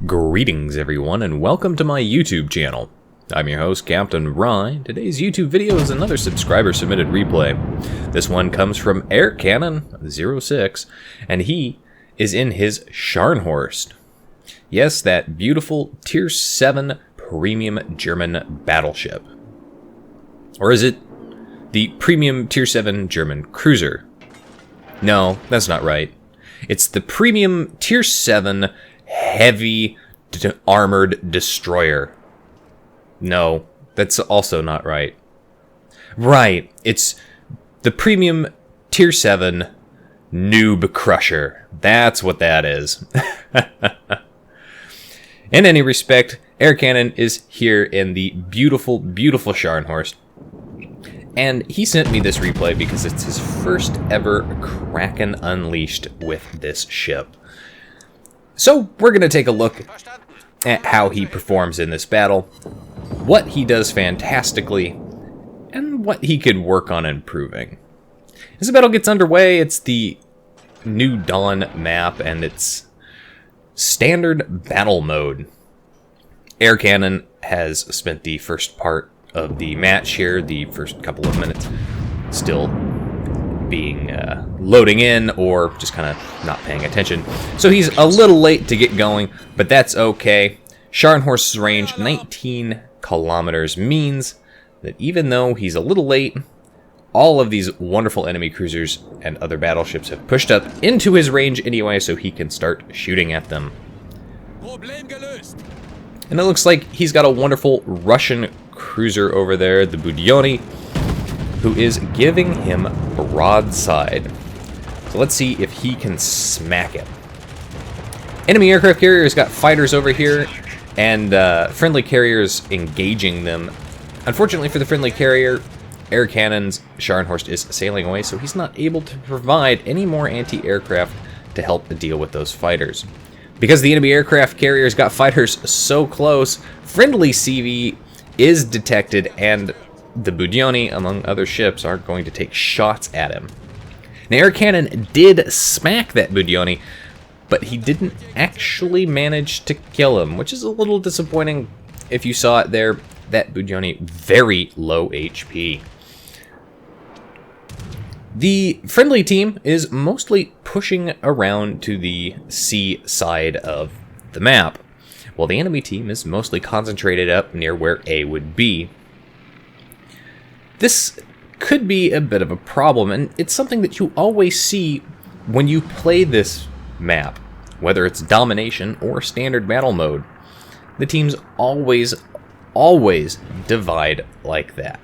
Greetings everyone and welcome to my YouTube channel. I'm your host, Captain Rye. Today's YouTube video is another subscriber submitted replay. This one comes from Kraken06 and he is in his Scharnhorst. Yes, that beautiful Tier 7 premium German battleship. Or is it the premium Tier 7 German cruiser? No, that's not right. It's the premium Tier 7 heavy armored destroyer. No, that's also not right. Right, it's the premium Tier 7 noob crusher. That's what that is. In any respect, Kraken is here in the beautiful, beautiful Scharnhorst. And he sent me this replay because it's his first ever Kraken Unleashed with this ship. So we're going to take a look at how he performs in this battle, what he does fantastically, and what he could work on improving. As the battle gets underway, it's the New Dawn map and it's standard battle mode. Kraken has spent the first part of the match here, the first couple of minutes, still being loading in or just kind of not paying attention. So he's a little late to get going, but that's okay. Scharnhorst's range, 19 kilometers, means that even though he's a little late, all of these wonderful enemy cruisers and other battleships have pushed up into his range anyway, so he can start shooting at them. And it looks like he's got a wonderful Russian cruiser over there, the Budyonny, who is giving him broadside. So let's see if he can smack it. Enemy aircraft carrier's got fighters over here, and friendly carriers engaging them. Unfortunately for the friendly carrier, Kraken's Scharnhorst is sailing away, so he's not able to provide any more anti-aircraft to help deal with those fighters. Because the enemy aircraft carrier's got fighters so close, friendly CV is detected, and the Budyonny, among other ships, are going to take shots at him. Now, Kraken did smack that Budyonny, but he didn't actually manage to kill him, which is a little disappointing. If you saw it there, that Budyonny, very low HP. The friendly team is mostly pushing around to the sea side of the map, while the enemy team is mostly concentrated up near where A would be. This could be a bit of a problem, and it's something that you always see when you play this map, whether it's domination or standard battle mode. The teams always divide like that.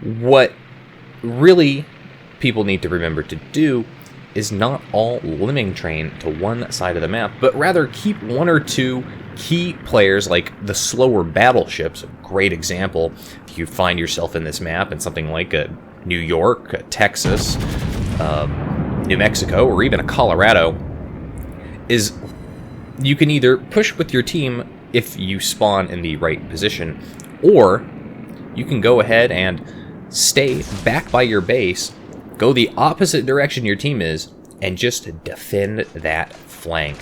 What really people need to remember to do is not all lemming train to one side of the map, but rather keep one or two key players, like the slower battleships. A great example, if you find yourself in this map in something like a New York, a Texas, New Mexico, or even a Colorado, is you can either push with your team if you spawn in the right position, or you can go ahead and stay back by your base, go the opposite direction your team is, and just defend that flank.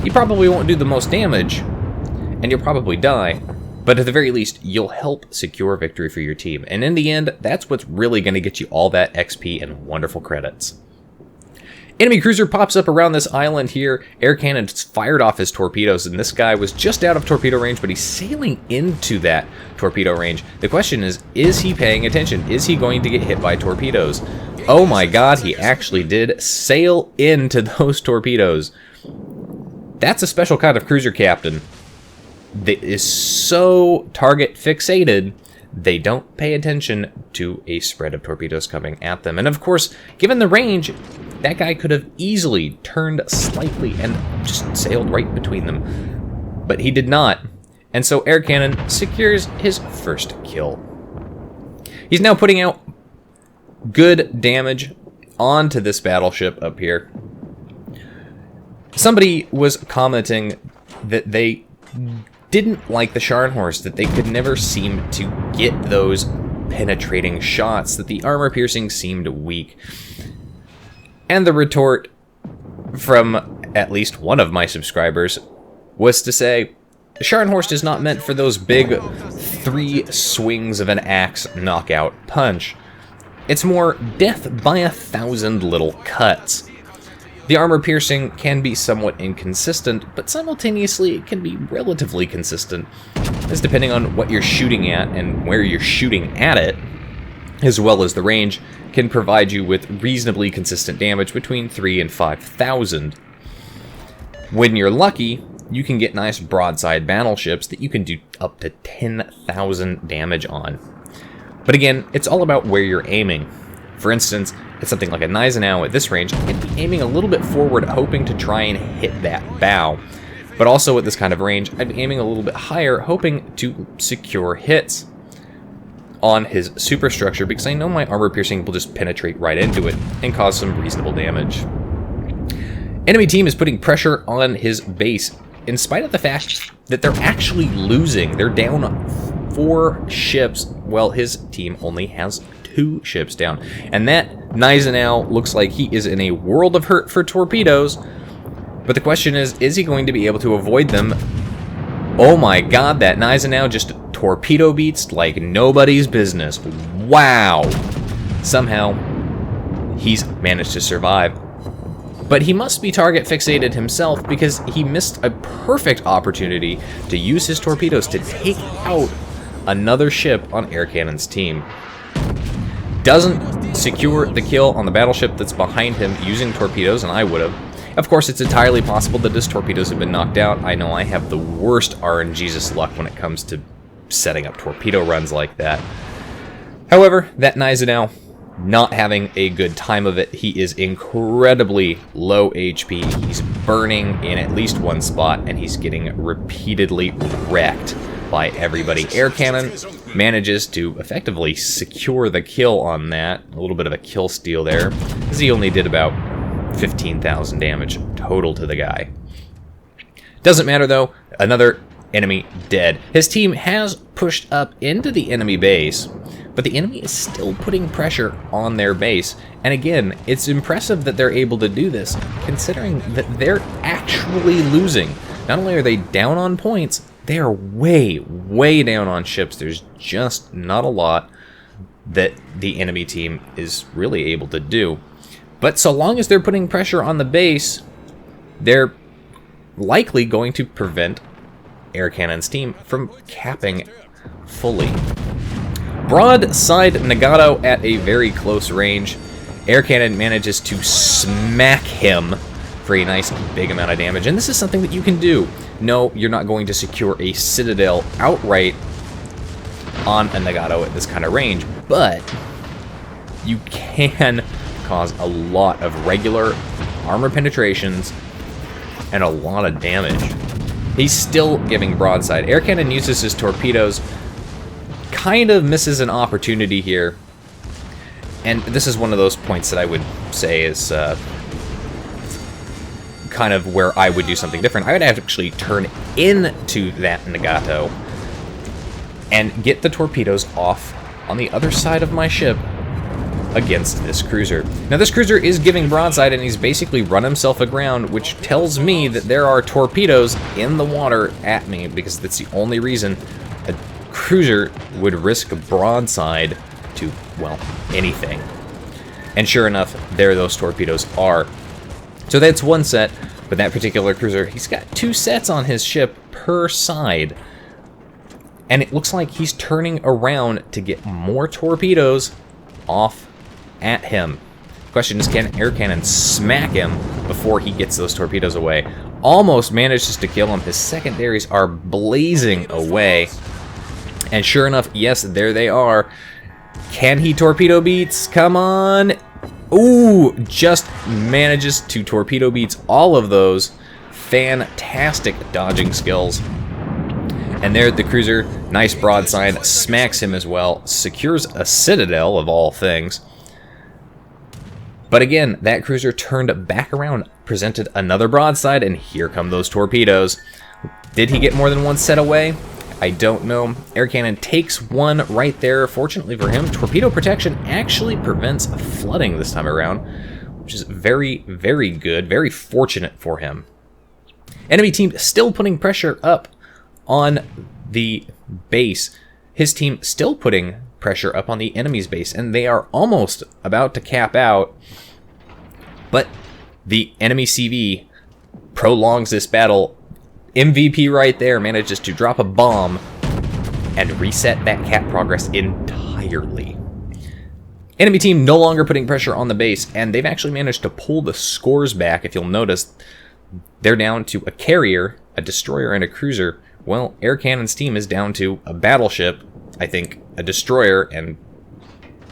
You probably won't do the most damage, and you'll probably die, but at the very least, you'll help secure victory for your team. And in the end, that's what's really going to get you all that XP and wonderful credits. Enemy cruiser pops up around this island here. Kraken fired off his torpedoes, and this guy was just out of torpedo range, but he's sailing into that torpedo range. The question is he paying attention? Is he going to get hit by torpedoes? Oh my god, he actually did sail into those torpedoes. That's a special kind of cruiser captain that is so target fixated, they don't pay attention to a spread of torpedoes coming at them. And of course, given the range, that guy could have easily turned slightly and just sailed right between them. But he did not. And so Kraken secures his first kill. He's now putting out good damage onto this battleship up here. Somebody was commenting that they didn't like the Scharnhorst, that they could never seem to get those penetrating shots, that the armor piercing seemed weak. And the retort from at least one of my subscribers was to say, Scharnhorst is not meant for those big 3 swings of an axe knockout punch. It's more death by 1,000 little cuts. The armor piercing can be somewhat inconsistent, but simultaneously it can be relatively consistent, as depending on what you're shooting at and where you're shooting at it, as well as the range, can provide you with reasonably consistent damage between 3 and 5,000. When you're lucky, you can get nice broadside battleships that you can do up to 10,000 damage on. But again, it's all about where you're aiming. For instance, at something like a Gneisenau at this range, I could be aiming a little bit forward, hoping to try and hit that bow. But also at this kind of range, I'd be aiming a little bit higher, hoping to secure hits on his superstructure, because I know my armor piercing will just penetrate right into it and cause some reasonable damage. Enemy team is putting pressure on his base, in spite of the fact that they're actually losing. They're down 4 ships, while his team only has 2 ships down. And that Gneisenau looks like he is in a world of hurt for torpedoes. But the question is he going to be able to avoid them? Oh my god, that Gneisenau just torpedo beats like nobody's business. Wow! Somehow, he's managed to survive. But he must be target fixated himself, because he missed a perfect opportunity to use his torpedoes to take out another ship on Air Cannon's team. Doesn't secure the kill on the battleship that's behind him using torpedoes, and I would have. Of course, it's entirely possible that his torpedoes have been knocked out. I know I have the worst RNGesus luck when it comes to setting up torpedo runs like that. However, that Gneisenau, not having a good time of it. He is incredibly low HP. He's burning in at least one spot, and he's getting repeatedly wrecked by everybody. Air Cannon manages to effectively secure the kill on that. A little bit of a kill steal there, as he only did about 15,000 damage total to the guy. Doesn't matter though, another enemy dead. His team has pushed up into the enemy base, but the enemy is still putting pressure on their base. And again, it's impressive that they're able to do this, considering that they're actually losing. Not only are they down on points, they are way, way down on ships. There's just not a lot that the enemy team is really able to do. But so long as they're putting pressure on the base, they're likely going to prevent Air Cannon's team from capping fully. Broadside Nagato at a very close range. Air Cannon manages to smack him for a nice big amount of damage. And this is something that you can do. No, you're not going to secure a Citadel outright on a Nagato at this kind of range, but you can cause a lot of regular armor penetrations and a lot of damage. He's still giving broadside. Air Cannon uses his torpedoes, kind of misses an opportunity here, and this is one of those points that I would say is kind of where I would do something different. I would actually turn into that Nagato and get the torpedoes off on the other side of my ship against this cruiser. Now this cruiser is giving broadside, and he's basically run himself aground, which tells me that there are torpedoes in the water at me, because that's the only reason a cruiser would risk a broadside to, well, anything. And sure enough, there those torpedoes are. So that's one set, but that particular cruiser, he's got 2 sets on his ship per side. And it looks like he's turning around to get more torpedoes off at him. Question is, can Air Cannon smack him before he gets those torpedoes away? Almost manages to kill him. His secondaries are blazing away. And sure enough, yes, there they are. Can he torpedo beats? Come on. Ooh, just manages to torpedo beats all of those. Fantastic dodging skills. And there the cruiser, nice broadside, smacks him as well, secures a Citadel of all things. But again, that cruiser turned back around, presented another broadside, and here come those torpedoes. Did he get more than one set away? I don't know. Air Cannon takes one right there. Fortunately for him, torpedo protection actually prevents flooding this time around, which is very, very good, very fortunate for him. Enemy team still putting pressure up on the base. His team still putting pressure up on the enemy's base, and they are almost about to cap out. But the enemy CV prolongs this battle. MVP right there manages to drop a bomb and reset that cap progress entirely. Enemy team no longer putting pressure on the base, and they've actually managed to pull the scores back. If you'll notice, they're down to a carrier, a destroyer, and a cruiser. Well, Air Cannon's team is down to a battleship, I think a destroyer, and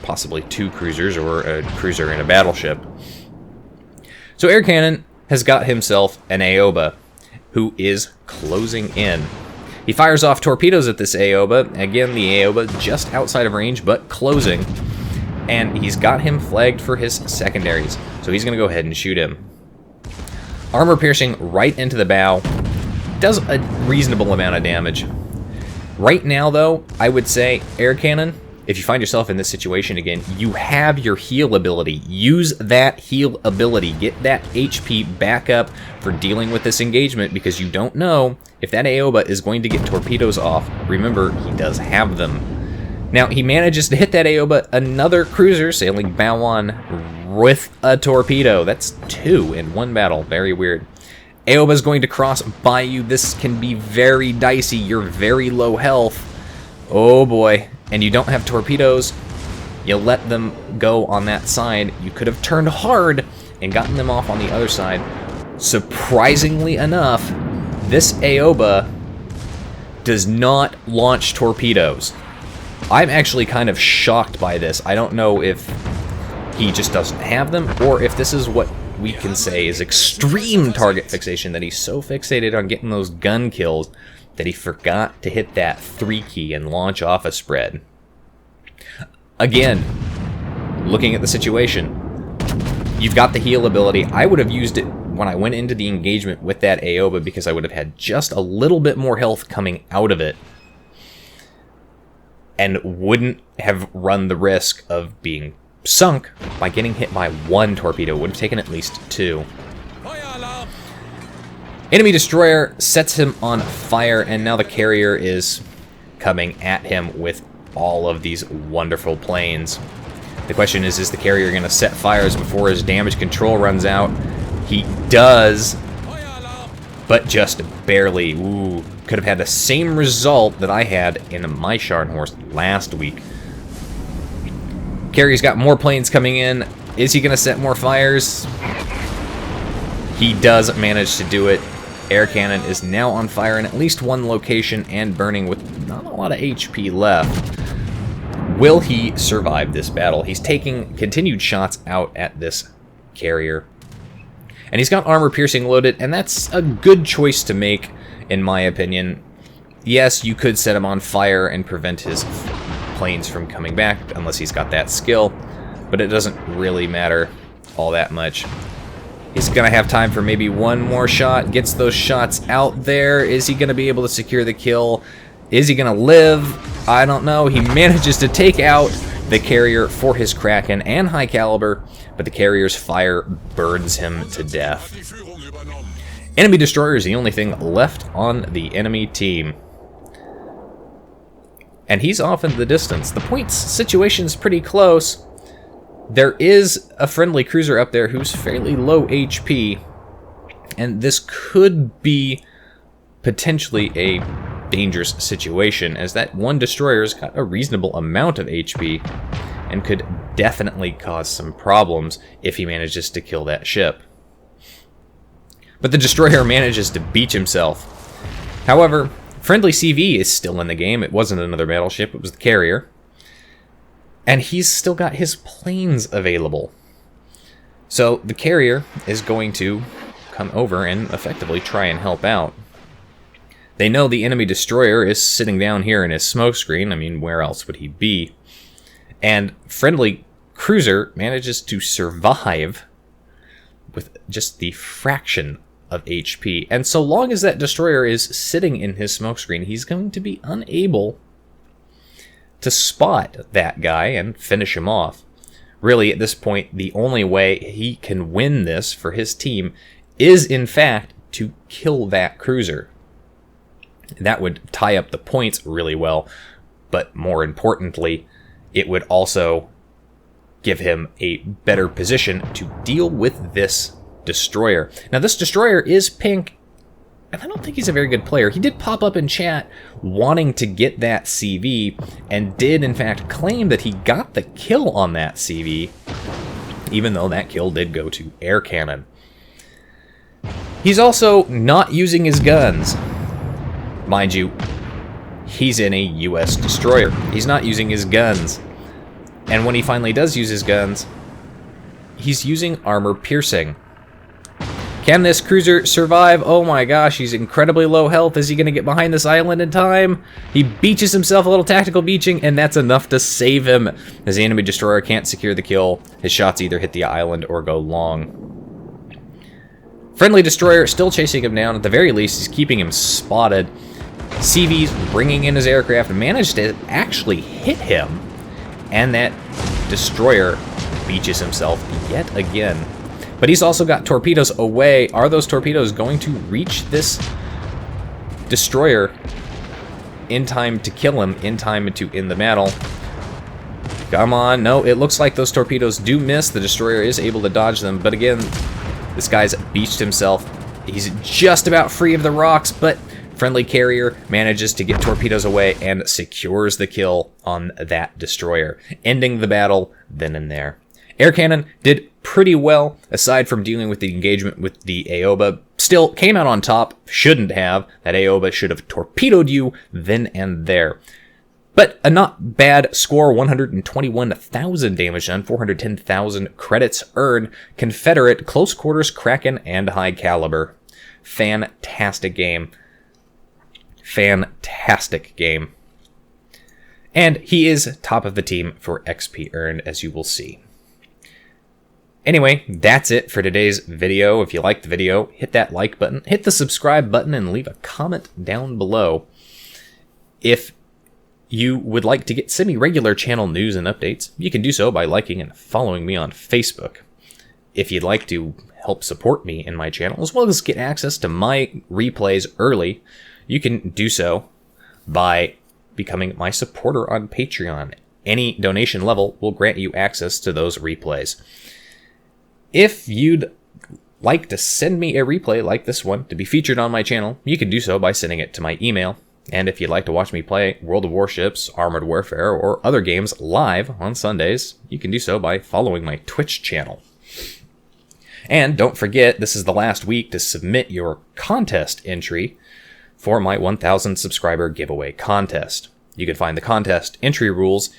possibly 2 cruisers, or a cruiser and a battleship. So Air Cannon has got himself an Aoba, who is closing in. He fires off torpedoes at this Aoba. Again, the Aoba just outside of range, but closing. And he's got him flagged for his secondaries, so he's going to go ahead and shoot him. Armor piercing right into the bow. Does a reasonable amount of damage. Right now, though, I would say, Air Cannon, if you find yourself in this situation again, you have your heal ability. Use that heal ability. Get that HP back up for dealing with this engagement, because you don't know if that Aoba is going to get torpedoes off. Remember, he does have them. Now, he manages to hit that Aoba, another cruiser sailing bow on with a torpedo. That's 2 in one battle. Very weird. Aoba's going to cross by you. This can be very dicey. You're very low health. Oh boy. And you don't have torpedoes. You let them go on that side. You could have turned hard and gotten them off on the other side. Surprisingly enough, this Aoba does not launch torpedoes. I'm actually kind of shocked by this. I don't know if he just doesn't have them, or if this is what we can say is extreme target fixation, that he's so fixated on getting those gun kills that he forgot to hit that 3 key and launch off a spread. Again, looking at the situation, you've got the heal ability. I would have used it when I went into the engagement with that Aoba, because I would have had just a little bit more health coming out of it, and wouldn't have run the risk of being sunk by getting hit by 1 torpedo. Would have taken at least 2. Enemy destroyer sets him on fire, and now the carrier is coming at him with all of these wonderful planes. The question is the carrier going to set fires before his damage control runs out? He does, but just barely. Ooh, could have had the same result that I had in my Scharnhorst last week. Carrier's got more planes coming in. Is he going to set more fires? He does manage to do it. Air Cannon is now on fire in at least 1 location and burning with not a lot of HP left. Will he survive this battle? He's taking continued shots out at this carrier. And he's got armor piercing loaded, and that's a good choice to make, in my opinion. Yes, you could set him on fire and prevent his planes from coming back, unless he's got that skill, but it doesn't really matter all that much. He's going to have time for maybe 1 more shot, gets those shots out there. Is he going to be able to secure the kill? Is he going to live? I don't know. He manages to take out the carrier for his Kraken and high caliber, but the carrier's fire burns him to death. Enemy destroyer is the only thing left on the enemy team, and he's off in the distance. The points situation's pretty close. There is a friendly cruiser up there who's fairly low HP, and this could be potentially a dangerous situation, as that 1 destroyer's got a reasonable amount of HP and could definitely cause some problems if he manages to kill that ship. But the destroyer manages to beach himself. However, friendly CV is still in the game. It wasn't another battleship, it was the carrier. And he's still got his planes available. So the carrier is going to come over and effectively try and help out. They know the enemy destroyer is sitting down here in his smokescreen. I mean, where else would he be? And friendly cruiser manages to survive with just the fraction of HP. And so long as that destroyer is sitting in his smokescreen, he's going to be unable to spot that guy and finish him off. Really, at this point, the only way he can win this for his team is, in fact, to kill that cruiser. That would tie up the points really well, but more importantly, it would also give him a better position to deal with this destroyer. Now, this destroyer is pink, and I don't think he's a very good player. He did pop up in chat wanting to get that CV, and did, in fact, claim that he got the kill on that CV, even though that kill did go to air cannon. He's also not using his guns. Mind you, he's in a US destroyer. He's not using his guns. And when he finally does use his guns, he's using armor piercing. Can this cruiser survive? Oh my gosh, he's incredibly low health. Is he going to get behind this island in time? He beaches himself, a little tactical beaching, and that's enough to save him. As the enemy destroyer can't secure the kill, his shots either hit the island or go long. Friendly destroyer still chasing him down. At the very least, he's keeping him spotted. CV's bringing in his aircraft, managed to actually hit him, and that destroyer beaches himself yet again. But he's also got torpedoes away. Are those torpedoes going to reach this destroyer in time to kill him, in time to end the battle? Come on, no, it looks like those torpedoes do miss. The destroyer is able to dodge them, but again, this guy's beached himself. He's just about free of the rocks, but friendly carrier manages to get torpedoes away and secures the kill on that destroyer, ending the battle then and there. Air cannon did pretty well, aside from dealing with the engagement with the Aoba. Still came out on top, shouldn't have. That Aoba should have torpedoed you then and there. But a not bad score, 121,000 damage done, 410,000 credits earned. Confederate, close quarters, Kraken, and high caliber. Fantastic game. Fantastic game. And he is top of the team for XP earned, as you will see. Anyway, that's it for today's video. If you liked the video, hit that like button, hit the subscribe button, and leave a comment down below. If you would like to get semi-regular channel news and updates, you can do so by liking and following me on Facebook. If you'd like to help support me in my channel, as well as get access to my replays early, you can do so by becoming my supporter on Patreon. Any donation level will grant you access to those replays. If you'd like to send me a replay like this one to be featured on my channel, you can do so by sending it to my email. And if you'd like to watch me play World of Warships, Armored Warfare, or other games live on Sundays, you can do so by following my Twitch channel. And don't forget, this is the last week to submit your contest entry for my 1,000 subscriber giveaway contest. You can find the contest entry rules,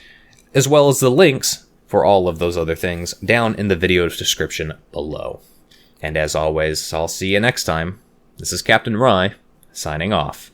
as well as the links for all of those other things, down in the video description below. And as always, I'll see you next time. This is Captain Rye, signing off.